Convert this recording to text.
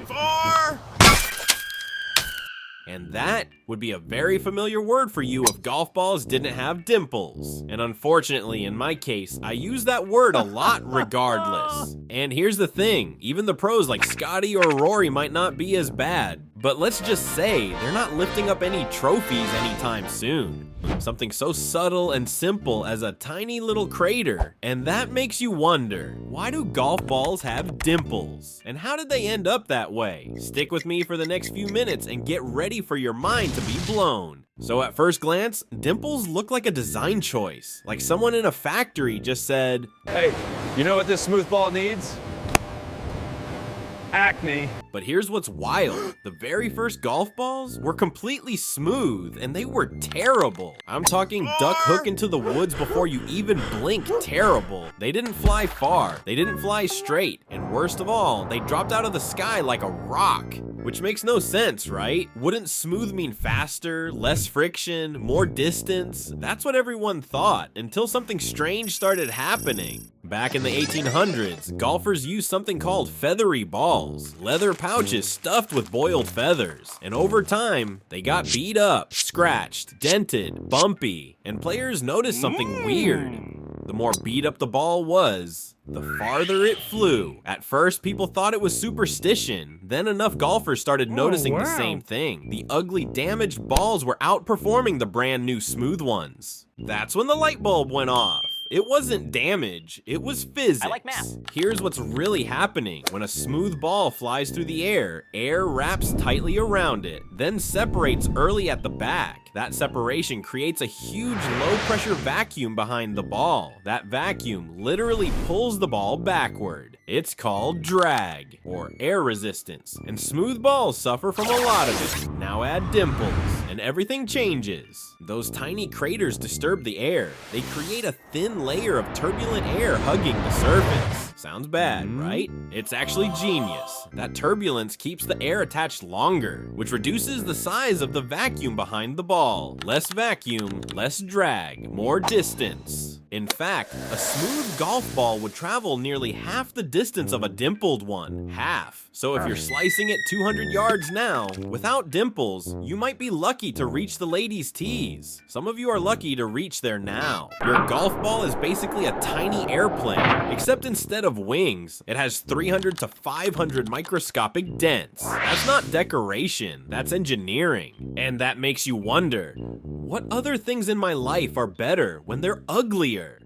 4. And that would be a very familiar word for you if golf balls didn't have dimples. And unfortunately, in my case, I use that word a lot regardless. And here's the thing, even the pros like Scotty or Rory might not be as bad, but let's just say they're not lifting up any trophies anytime soon. Something so subtle and simple as a tiny little crater. And that makes you wonder, why do golf balls have dimples? And how did they end up that way? Stick with me for the next few minutes and get ready for your mind to be blown. So at first glance, dimples look like a design choice. Like someone in a factory just said, "Hey, you know what this smooth ball needs? Acne." But here's what's wild. The very first golf balls were completely smooth and they were terrible. I'm talking duck hook into the woods before you even blink terrible. They didn't fly far, they didn't fly straight, and worst of all, they dropped out of the sky like a rock. Which makes no sense, right? Wouldn't smooth mean faster, less friction, more distance? That's what everyone thought, until something strange started happening. Back in the 1800s, golfers used something called feathery balls, leather pouches stuffed with boiled feathers. And over time, they got beat up, scratched, dented, bumpy, and players noticed something weird. The more beat up the ball was, the farther it flew. At first, people thought it was superstition. Then enough golfers started noticing the same thing. The ugly, damaged balls were outperforming the brand new smooth ones. That's when the light bulb went off. It wasn't damage, it was physics. I like math. Here's what's really happening. When a smooth ball flies through the air wraps tightly around it, then separates early at the back. That separation creates a huge low-pressure vacuum behind the ball. That vacuum literally pulls the ball backward. It's called drag, or air resistance, and smooth balls suffer from a lot of it. Now add dimples, and everything changes. Those tiny craters disturb the air. They create a thin layer of turbulent air hugging the surface. Sounds bad, right? It's actually genius. That turbulence keeps the air attached longer, which reduces the size of the vacuum behind the ball. Less vacuum, less drag, more distance. In fact, a smooth golf ball would travel nearly half the distance of a dimpled one. Half. So if you're slicing it 200 yards now, without dimples, you might be lucky to reach the ladies' tees. Some of you are lucky to reach there now. Your golf ball is basically a tiny airplane, except instead of wings, it has 300 to 500 microscopic dents. That's not decoration, that's engineering. And that makes you wonder, what other things in my life are better when they're uglier?